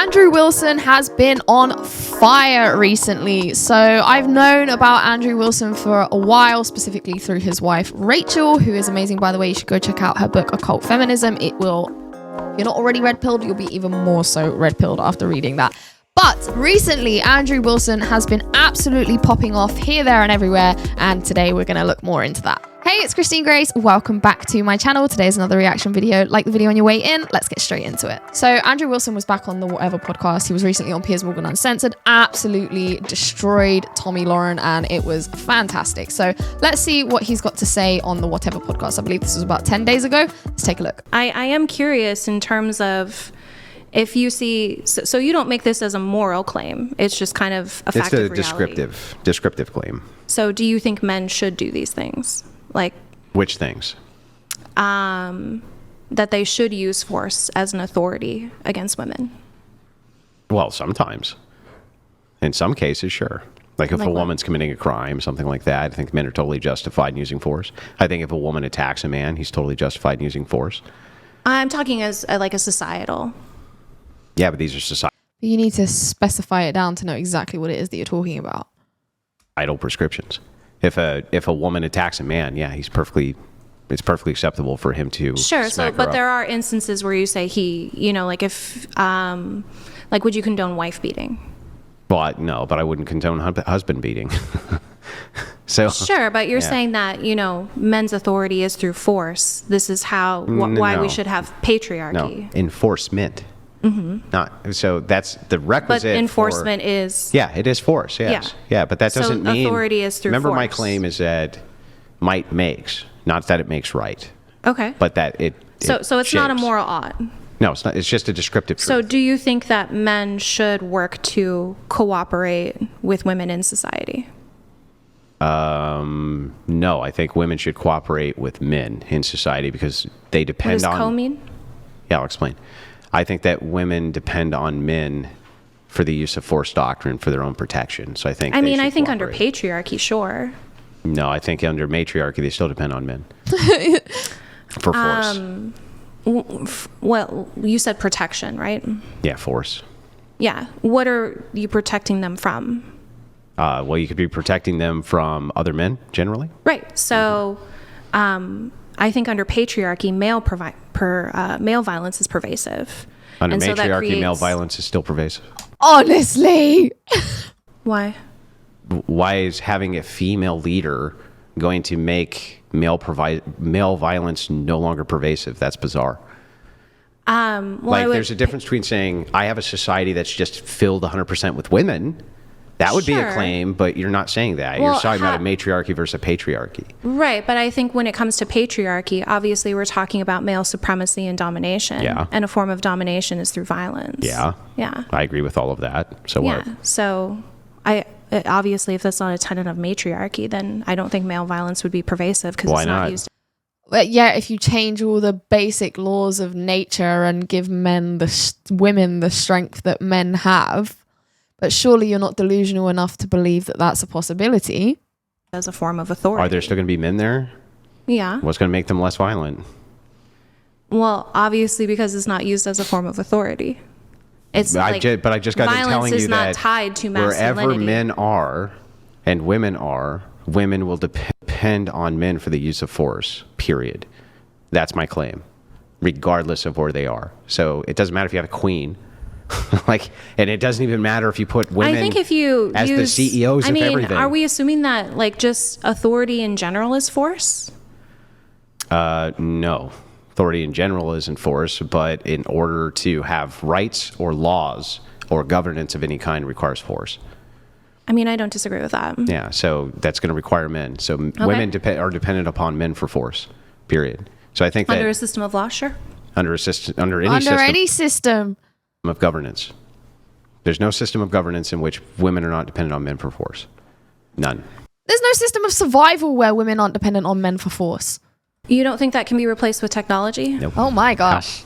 Andrew Wilson has been on fire recently. So I've known about Andrew Wilson for a while, specifically through his wife, Rachel, who is amazing, by the way. You should go check out her book, Occult Feminism. It will, if you're not already red-pilled, you'll be even more so red-pilled after reading that. But recently, Andrew Wilson has been absolutely popping off here, there, and everywhere. And today we're going to look more into that. Hey, it's Christine Grace. Welcome back to my channel. Today is another reaction video. Like the video on your way in. Let's get straight into it. So Andrew Wilson was back on the Whatever podcast. He was recently on Piers Morgan Uncensored. Absolutely destroyed Tomi Lahren, and it was fantastic. So let's see what he's got to say on the Whatever podcast. I believe this was about 10 days ago. Let's take a look. I am curious in terms of if you see, so you don't make this as a moral claim. It's just kind of a fact of reality. It's a descriptive claim. So do you think men should do these things? Like which things? That they should use force as an authority against women. Well, sometimes. In some cases, sure. Like if a woman's committing a crime, something like that, I think men are totally justified in using force. I think if a woman attacks a man, he's totally justified in using force. I'm talking as like a societal. Yeah, but these are societal. You need to specify it down to know exactly what it is that you're talking about. Idle prescriptions. If a woman attacks a man, yeah, it's perfectly acceptable for him to sure. smack So, but her there up. are instances where you say like if like would you condone wife beating? Well, no, but I wouldn't condone husband beating. So sure, but you're saying that men's authority is through force. This is how why we should have patriarchy. No, enforcement. Mm-hmm. Not so. That's the requisite. But enforcement is. Yeah, it is force. Yes. Yeah, but that doesn't mean authority is through remember, force. My claim is that might makes, not that it makes right. Okay. But that it. So it's shapes. not a moral ought. No, it's not. It's just a descriptive truth. So do you think that men should work to cooperate with women in society? No, I think women should cooperate with men in society because they depend on. What does co mean? Yeah, I'll explain. I think that women depend on men for the use of force doctrine for their own protection. So I think. I think under patriarchy, sure. No, I think under matriarchy they still depend on men for force. Well, you said protection, right? Yeah, force. Yeah. What are you protecting them from? Well, you could be protecting them from other men generally. Right. So, I think under patriarchy, male violence is pervasive. Under and matriarchy, male violence is still pervasive. Honestly. Why? Why is having a female leader going to make male violence no longer pervasive? That's bizarre. There's a difference between saying I have a society that's just filled 100% with women. That would be a claim, but you're not saying that. You're talking about a matriarchy versus a patriarchy. Right, but I think when it comes to patriarchy, obviously we're talking about male supremacy and domination. Yeah. And a form of domination is through violence. Yeah. Yeah. I agree with all of that. So what? Yeah. So obviously if that's not a tenet of matriarchy, then I don't think male violence would be pervasive because it's not used. But yeah, if you change all the basic laws of nature and give women the strength that men have, but surely you're not delusional enough to believe that that's a possibility. As a form of authority. Are there still going to be men there? Yeah. What's going to make them less violent? Well, obviously because it's not used as a form of authority. But I just got done telling you that not tied to masculinity. Wherever men are and women are, women will depend on men for the use of force, period. That's my claim, regardless of where they are. So it doesn't matter if you have a queen. And it doesn't even matter if you put women I think if you as the CEOs of everything. Are we assuming that just authority in general is force? No. Authority in general isn't force, but in order to have rights or laws or governance of any kind requires force. I don't disagree with that. Yeah, so that's going to require men. So women are dependent upon men for force, period. So I think that under a system of law, sure. Under any system of governance. There's no system of governance in which women are not dependent on men for force. None. There's no system of survival where women aren't dependent on men for force. You don't think that can be replaced with technology? Nope. Oh my gosh.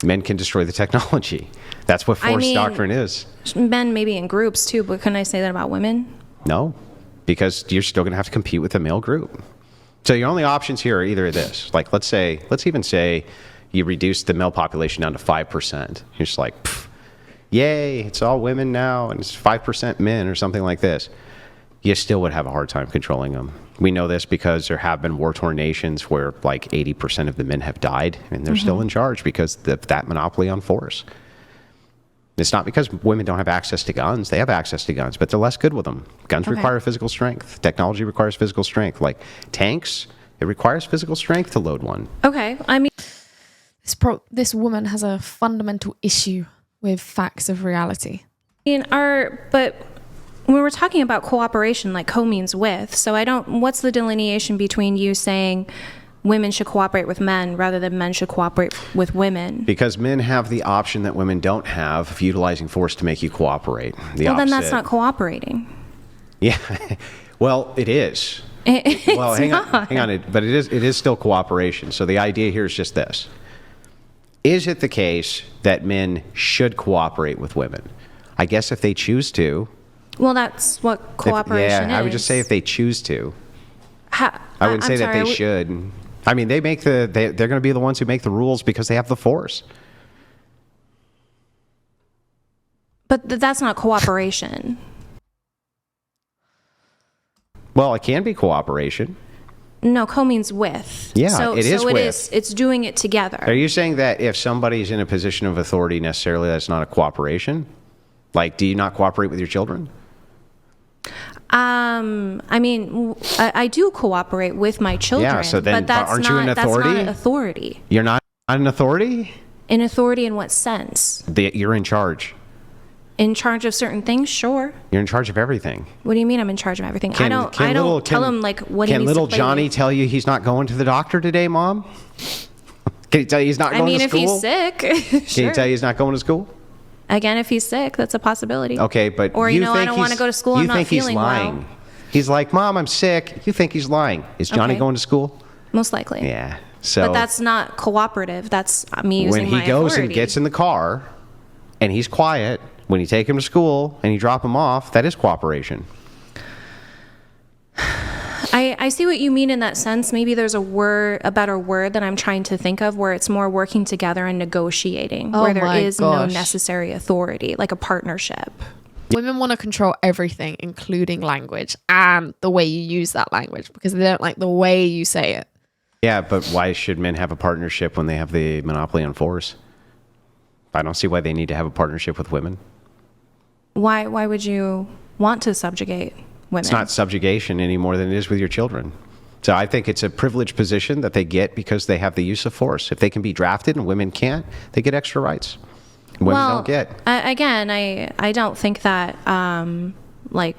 Men can destroy the technology. That's what force doctrine is. Men maybe in groups too, but can I say that about women? No, because you're still going to have to compete with a male group. So your only options here are either this. Let's even say you reduce the male population down to 5%. You're just like, yay, it's all women now, and it's 5% men or something like this, you still would have a hard time controlling them. We know this because there have been war-torn nations where like 80% of the men have died, and they're still in charge because of that monopoly on force. It's not because women don't have access to guns. They have access to guns, but they're less good with them. Guns require physical strength. Technology requires physical strength. Like tanks, it requires physical strength to load one. Okay, I mean... This woman has a fundamental issue with facts of reality. But when we're talking about cooperation, like co means with, so what's the delineation between you saying women should cooperate with men rather than men should cooperate with women? Because men have the option that women don't have of utilizing force to make you cooperate. Then that's not cooperating. Yeah, well, it is. Hang on, but it is still cooperation. So the idea here is just this. Is it the case that men should cooperate with women? I guess if they choose to. Well, that's what cooperation is. I would just say if they choose to. I wouldn't say that they should. I mean, they're going to be the ones who make the rules because they have the force. But that's not cooperation. Well, it can be cooperation. No, co means with. Yeah, it is with. It's doing it together. Are you saying that if somebody's in a position of authority, necessarily that's not a cooperation? Like, do you not cooperate with your children? I mean, I do cooperate with my children. Yeah, so then aren't you an authority? That's not authority. You're not an authority? An authority in what sense? You're in charge. In charge of certain things, sure. You're in charge of everything. What do you mean I'm in charge of everything? I don't tell him like what he needs to play. Can little Johnny tell you he's not going to the doctor today, Mom? Can he tell you he's not going to school? If he's sick, sure. Can he tell you he's not going to school? Again, if he's sick, that's a possibility. Okay, but I don't want to go to school. I'm not feeling well. He's like, Mom, I'm sick. You think he's lying? Is Johnny going to school? Most likely. Yeah. So, but that's not cooperative. That's me using my authority. When he goes and gets in the car, and he's quiet. When you take him to school and you drop him off, that is cooperation. I see what you mean in that sense. Maybe there's a better word that I'm trying to think of where it's more working together and negotiating, where there is no necessary authority, like a partnership. Women want to control everything, including language and the way you use that language, because they don't like the way you say it. Yeah, but why should men have a partnership when they have the monopoly on force? I don't see why they need to have a partnership with women. Why would you want to subjugate women? It's not subjugation any more than it is with your children. So I think it's a privileged position that they get because they have the use of force. If they can be drafted and women can't, they get extra rights. Women don't get. Again, I don't think that like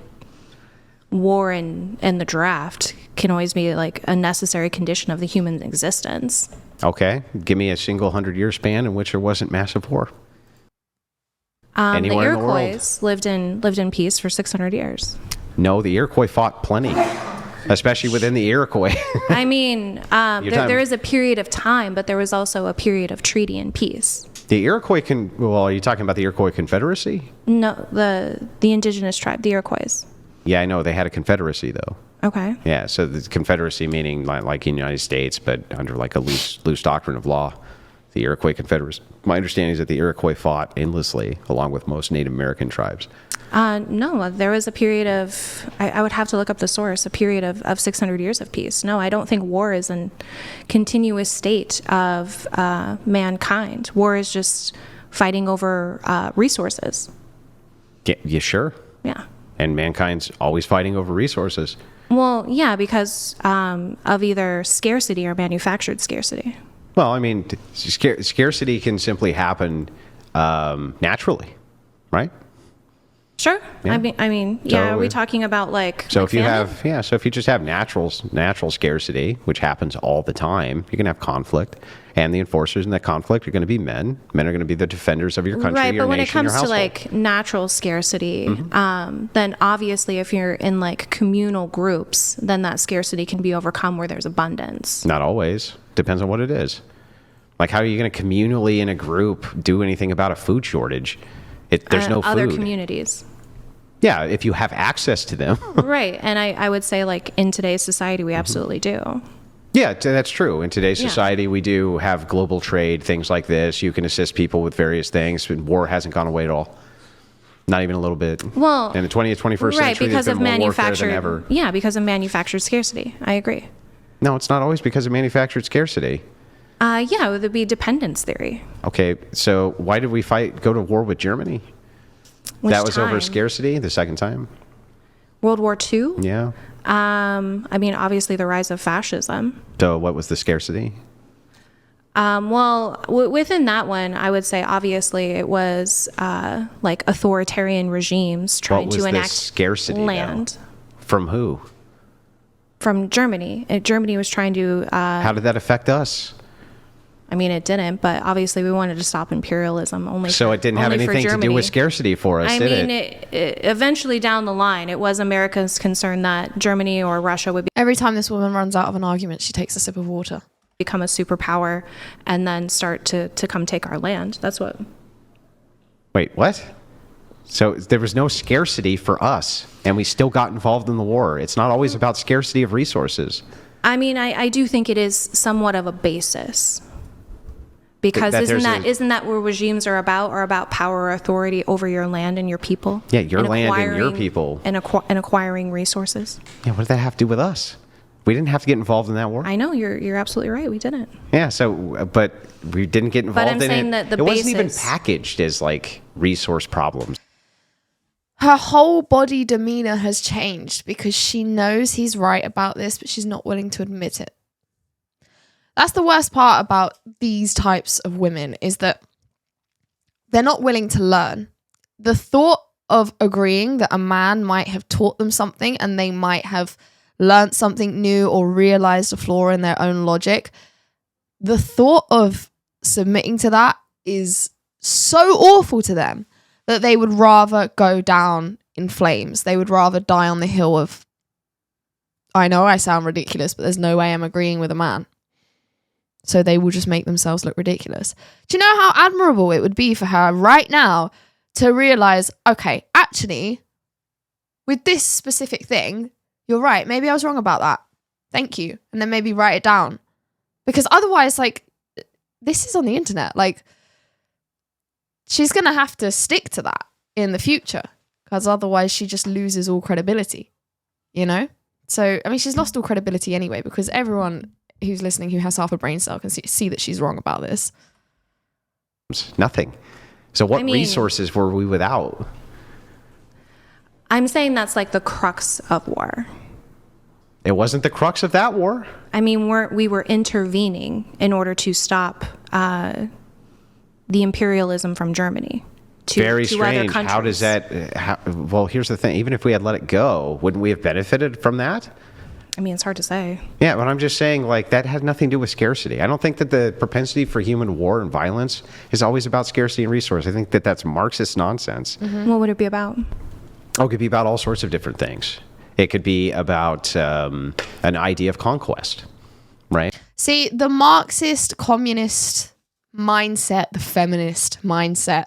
war and the draft can always be like a necessary condition of the human existence. Okay, give me a single 100-year span in which there wasn't massive war. The Iroquois lived in peace for 600 years. No, the Iroquois fought plenty, especially within the Iroquois. I mean, there is a period of time, but there was also a period of treaty and peace. The Iroquois are you talking about the Iroquois Confederacy? No, the indigenous tribe, the Iroquois. Yeah, I know. They had a confederacy, though. Okay. Yeah, so the confederacy meaning like in the United States, but under like a loose doctrine of law. The Iroquois Confederacy. My understanding is that the Iroquois fought endlessly, along with most Native American tribes. No, there was a period of, I would have to look up the source, a period of 600 years of peace. No, I don't think war is a continuous state of mankind. War is just fighting over resources. Yeah, you sure? Yeah. And mankind's always fighting over resources. Well, yeah, because of either scarcity or manufactured scarcity. Well, I mean, scarcity can simply happen naturally, right? Sure. Yeah. I mean, yeah. Are we talking about like? So like if you just have natural scarcity, which happens all the time, you can have conflict, and the enforcers in that conflict are going to be men. Men are going to be the defenders of your country, right? Your but when nation, it comes your to like natural scarcity, then obviously, if you're in like communal groups, then that scarcity can be overcome where there's abundance. Not always. Depends on what it is. Like, how are you going to communally in a group do anything about a food shortage? There's no food. Other communities. Yeah, if you have access to them. Right. And I would say, like, in today's society, we absolutely do. Yeah, that's true. In today's society, we do have global trade, things like this. You can assist people with various things. And war hasn't gone away at all. Not even a little bit. Well, in the 20th, 21st right, century, because there's of been more warfare than manufactured, ever. yeah, because of manufactured scarcity. I agree. No, it's not always because of manufactured scarcity. Yeah, it would be dependence theory. Okay, so why did we go to war with Germany? That was over time? scarcity the second time? World War II? Yeah. I mean, obviously the rise of fascism. So what was the scarcity? Well, within that one, I would say obviously it was like authoritarian regimes trying What was to the enact scarcity, land. though? From who? From Germany. Germany was trying to... How did that affect us? I mean, it didn't, but obviously we wanted to stop imperialism only. So it didn't have anything to do with scarcity for us, did it? it eventually down the line, it was America's concern that Germany or Russia would Every time this woman runs out of an argument, she takes a sip of water. become a superpower and then start to come take our land. That's what... Wait, what? So there was no scarcity for us, and we still got involved in the war. It's not always about scarcity of resources. I mean, I do think it is somewhat of a basis. Because isn't that what regimes are about power or authority over your land and your people? Yeah, your land and your people. And acquiring resources. Yeah, what did that have to do with us? We didn't have to get involved in that war. I know, you're absolutely right. We didn't. Yeah, so, but we didn't get involved in it. But I'm saying that the it wasn't even basis- packaged as like resource problems. Her whole body demeanor has changed because she knows he's right about this, but she's not willing to admit it. That's the worst part about these types of women, is that they're not willing to learn. The thought of agreeing that a man might have taught them something and they might have learned something new or realized a flaw in their own logic, the thought of submitting to that is so awful to them that they would rather go down in flames. They would rather die on the hill of, I know I sound ridiculous, but there's no way I'm agreeing with a man. So they will just make themselves look ridiculous. Do you know how admirable it would be for her right now to realize, okay, actually, with this specific thing, you're right. Maybe I was wrong about that. Thank you. And then maybe write it down. Because otherwise, like, this is on the internet. Like, she's going to have to stick to that in the future. Because otherwise she just loses all credibility. You know? So, I mean, she's lost all credibility anyway, because everyone who's listening who has half a brain cell can see that she's wrong about this. Nothing. So what resources were we without? I'm saying that's like the crux of war. It wasn't the crux of that war. I mean, we were intervening in order to stop the imperialism from Germany to, Very to strange. other countries. How does that... well, here's the thing. Even if we had let it go, wouldn't we have benefited from that? I mean, it's hard to say. Yeah, but I'm just saying, like, that had nothing to do with scarcity. I don't think that the propensity for human war and violence is always about scarcity and resource. I think that that's Marxist nonsense. Mm-hmm. What would it be about? Oh, it could be about all sorts of different things. It could be about an idea of conquest, right? See, the Marxist, communist mindset, the feminist mindset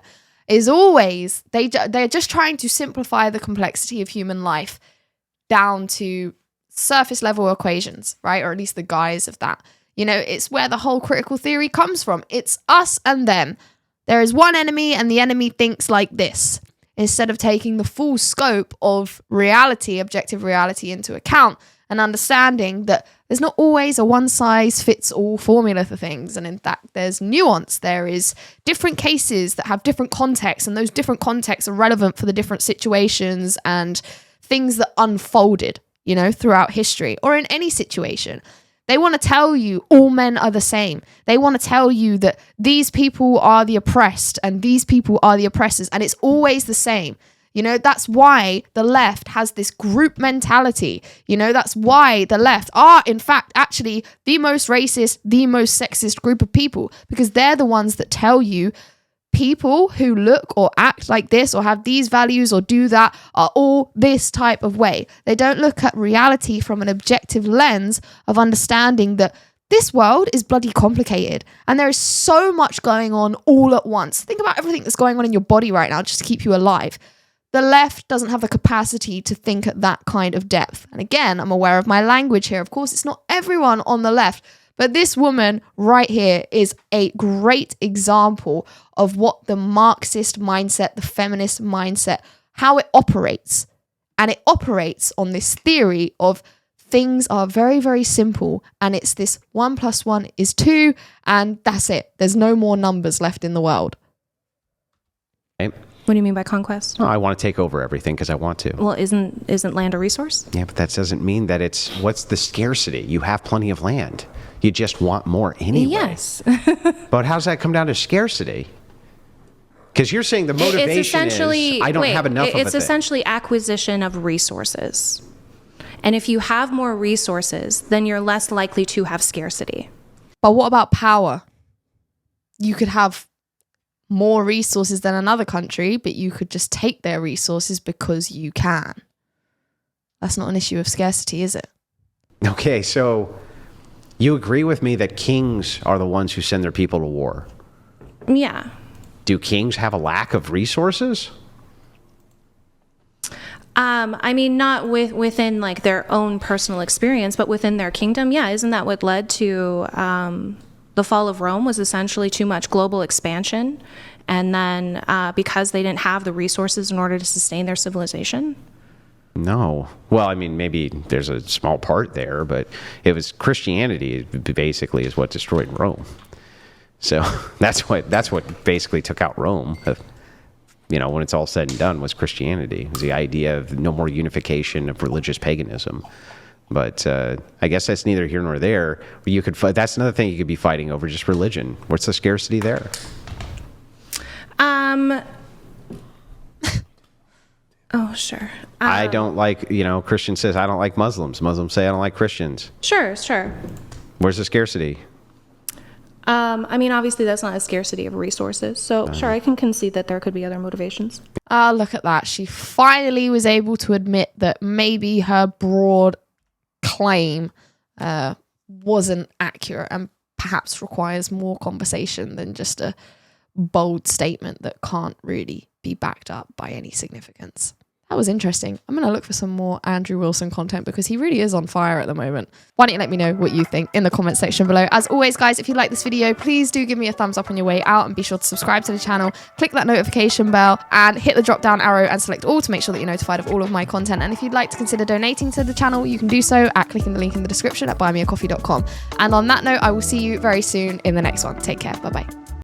is always, they're just trying to simplify the complexity of human life down to surface level equations, right? Or at least the guise of that. You know, it's where the whole critical theory comes from. It's us and them. There is one enemy and the enemy thinks like this. Instead of taking the full scope of reality, objective reality into account and understanding that there's not always a one-size-fits-all formula for things. And in fact, there's nuance. There is different cases that have different contexts, and those different contexts are relevant for the different situations and things that unfolded, you know, throughout history or in any situation. They want to tell you all men are the same. They want to tell you that these people are the oppressed and these people are the oppressors, and it's always the same. You know, that's why the left has this group mentality. You know, that's why the left are, in fact, actually the most racist, the most sexist group of people, because they're the ones that tell you people who look or act like this or have these values or do that are all this type of way. They don't look at reality from an objective lens of understanding that this world is bloody complicated and there is so much going on all at once. Think about everything that's going on in your body right now just to keep you alive. The left doesn't have the capacity to think at that kind of depth. And again, I'm aware of my language here. Of course, it's not everyone on the left. But this woman right here is a great example of what the Marxist mindset, the feminist mindset, how it operates. And it operates on this theory of things are very, very simple. And it's this 1 + 1 is 2. And that's it. There's no more numbers left in the world. Okay. What do you mean by conquest? Oh, I want to take over everything because I want to. Well, isn't land a resource? Yeah, but that doesn't mean that what's the scarcity? You have plenty of land. You just want more anyway. Yes. But how does that come down to scarcity? Because you're saying the motivation is, I don't have enough of it. It's essentially acquisition of resources. And if you have more resources, then you're less likely to have scarcity. But what about power? You could have more resources than another country, but you could just take their resources because you can. That's not an issue of scarcity, is it? Okay, so you agree with me that kings are the ones who send their people to war? Yeah. Do kings have a lack of resources? I mean, not within like their own personal experience, but within their kingdom. Yeah, isn't that what led to the fall of Rome? Was essentially too much global expansion, and then because they didn't have the resources in order to sustain their civilization. No. Well, I mean, maybe there's a small part there, but it was Christianity basically is what destroyed Rome. So that's what basically took out Rome. When it's all said and done, was Christianity. It was the idea of no more unification of religious paganism. But I guess that's neither here nor there. That's another thing you could be fighting over, just religion. What's the scarcity there? Oh, sure. I don't like, Christian says, I don't like Muslims. Muslims say, I don't like Christians. Sure. Where's the scarcity? I mean, obviously that's not a scarcity of resources. So sure, I can concede that there could be other motivations. Look at that. She finally was able to admit that maybe her broad claim wasn't accurate and perhaps requires more conversation than just a bold statement that can't really be backed up by any significance. That was interesting. I'm going to look for some more Andrew Wilson content because he really is on fire at the moment. Why don't you let me know what you think in the comment section below. As always, guys, if you like this video, please do give me a thumbs up on your way out and be sure to subscribe to the channel, click that notification bell and hit the drop down arrow and select all to make sure that you're notified of all of my content. And if you'd like to consider donating to the channel, you can do so at clicking the link in the description at buymeacoffee.com. And on that note, I will see you very soon in the next one. Take care. Bye-bye.